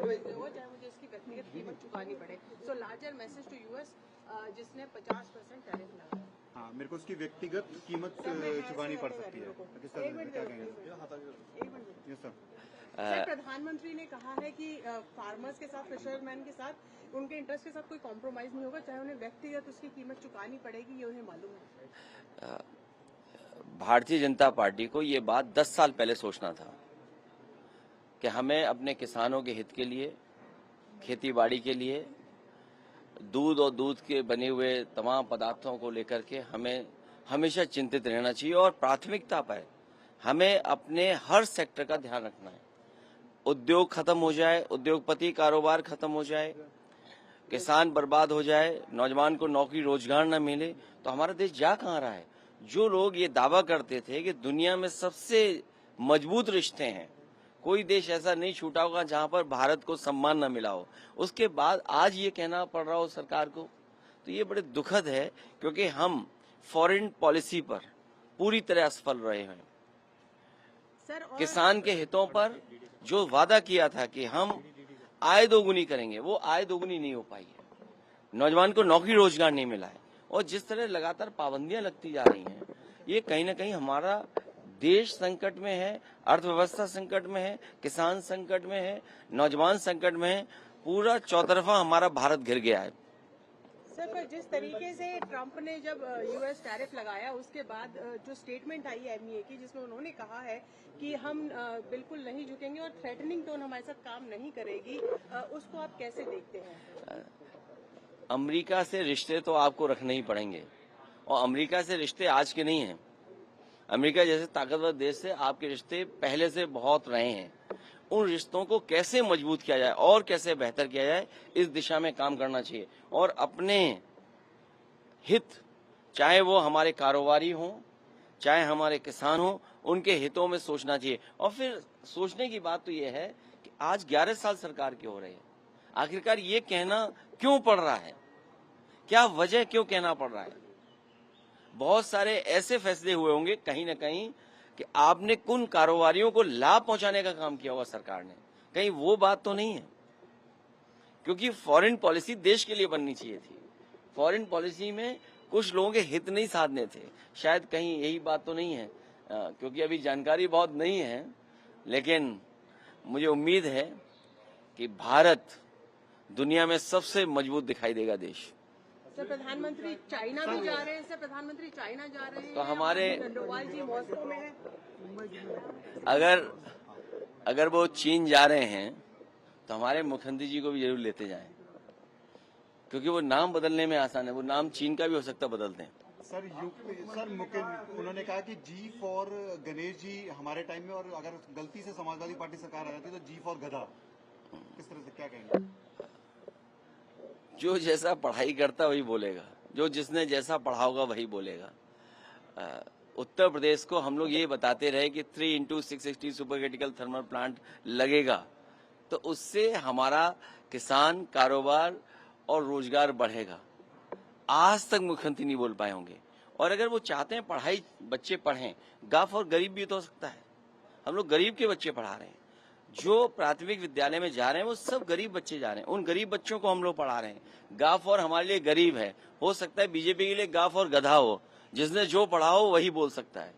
हो, चाहे मुझे इसकी व्यक्तिगत कीमत चुकानी पड़े। सो लार्जर मैसेज टू यूएस जिसने 50% टैरिफ लगाया। हाँ, मेरे को उसकी व्यक्तिगत कीमत चुकानी पड़ सकती है। एक मिनट यस सर। सर, प्रधानमंत्री ने कहा है कि फार्मर्स के साथ, फिशरमैन के साथ, उनके इंटरेस्ट के साथ कोई कॉम्प्रोमाइज नहीं होगा, चाहे उन्हें व्यक्तिगत उसकी कीमत चुकानी पड़ेगी, ये उन्हें मालूम है। भारतीय जनता पार्टी को ये बात 10 साल पहले सोचना था कि हमें अपने किसानों के हित के लिए, खेतीबाड़ी के लिए, दूध और दूध के बने हुए तमाम पदार्थों को लेकर के हमें हमेशा चिंतित रहना चाहिए और प्राथमिकता पर हमें अपने हर सेक्टर का ध्यान रखना है। उद्योग खत्म हो जाए, उद्योगपति कारोबार खत्म हो जाए, किसान बर्बाद हो जाए, नौजवान को नौकरी रोजगार न मिले, तो हमारा देश जा कहाँ रहा है। जो लोग ये दावा करते थे कि दुनिया में सबसे मजबूत रिश्ते हैं, कोई देश ऐसा नहीं छूटा होगा जहां पर भारत को सम्मान न मिला हो, उसके बाद आज ये कहना पड़ रहा हो सरकार को, तो ये बड़े दुखद है, क्योंकि हम फॉरेन पॉलिसी पर पूरी तरह असफल रहे हैं। किसान के हितों पर जो वादा किया था कि हम आय दोगुनी करेंगे, वो आय दोगुनी नहीं हो पाई है। नौजवान को नौकरी रोजगार नहीं मिला है और जिस तरह लगातार पाबंदियां लगती जा रही हैं, ये कहीं न कहीं हमारा देश संकट में है, अर्थव्यवस्था संकट में है, किसान संकट में है, नौजवान संकट में है, पूरा चौतरफा हमारा भारत घिर गया है। सर, पर जिस तरीके से ट्रंप ने जब यूएस टैरिफ लगाया, उसके बाद जो स्टेटमेंट आई एमईए की, जिसमें उन्होंने कहा है कि हम बिल्कुल नहीं झुकेंगे और थ्रेटनिंग टोन हमारे साथ काम नहीं करेगी, उसको आप कैसे देखते हैं? अमेरिका से रिश्ते तो आपको रखने ही पड़ेंगे और अमेरिका से रिश्ते आज के नहीं हैं। अमेरिका जैसे ताकतवर देश से आपके रिश्ते पहले से बहुत रहे हैं। उन रिश्तों को कैसे मजबूत किया जाए और कैसे बेहतर किया जाए, इस दिशा में काम करना चाहिए और अपने हित, चाहे वो हमारे कारोबारी हों, चाहे हमारे किसान हों, उनके हितों में सोचना चाहिए। और फिर सोचने की बात तो ये है कि आज 11 साल सरकार की हो रही है, आखिरकार ये कहना क्यों पड़ रहा है, क्या वजह क्यों कहना पड़ रहा है। बहुत सारे ऐसे फैसले हुए होंगे कहीं न कहीं कि आपने कुन कारोबारियों को लाभ पहुंचाने का काम किया होगा सरकार ने, कहीं वो बात तो नहीं है। क्योंकि फॉरेन पॉलिसी देश के लिए बननी चाहिए थी, फॉरेन पॉलिसी में कुछ लोगों के हित नहीं साधने थे, शायद कहीं यही बात तो नहीं है, क्योंकि अभी जानकारी बहुत नहीं है, लेकिन मुझे उम्मीद है कि भारत दुनिया में सबसे मजबूत दिखाई देगा देश। सर, प्रधानमंत्री चाइना भी जा रहे हैं, सर प्रधानमंत्री चाइना जा रहे हैं, तो हमारे डोवाल जी मॉस्को में है। अगर वो चीन जा रहे हैं तो हमारे मुख्यमंत्री जी को भी जरूर लेते जाएं, क्योंकि वो नाम बदलने में आसान है, वो नाम चीन का भी हो सकता बदल दें। सर उन्होंने कहा कि जी फॉर गणेश जी हमारे टाइम में, और अगर गलती से समाजवादी पार्टी सरकार आ जाती तो जी फॉर गधा, किस तरह से क्या कहेंगे? जो जैसा पढ़ाई करता वही बोलेगा, जो जिसने जैसा पढ़ा होगा वही बोलेगा। उत्तर प्रदेश को हम लोग ये बताते रहे कि 3x660 super critical thermal plant लगेगा, तो उससे हमारा किसान, कारोबार और रोजगार बढ़ेगा। आज तक मुख्यमंत्री नहीं बोल पाए होंगे। और अगर वो चाहते हैं पढ़ाई, बच्चे पढ़ें, गाफ और गरीब भी तो हो सकता है। हम लोग गरीब के बच्चे पढ़ा रहे हैं, जो प्राथमिक विद्यालय में जा रहे हैं वो सब गरीब बच्चे जा रहे हैं, उन गरीब बच्चों को हम लोग पढ़ा रहे हैं। गाफ और हमारे लिए गरीब है, हो सकता है बीजेपी के लिए गाफ और गधा हो, जिसने जो पढ़ा हो वही बोल सकता है।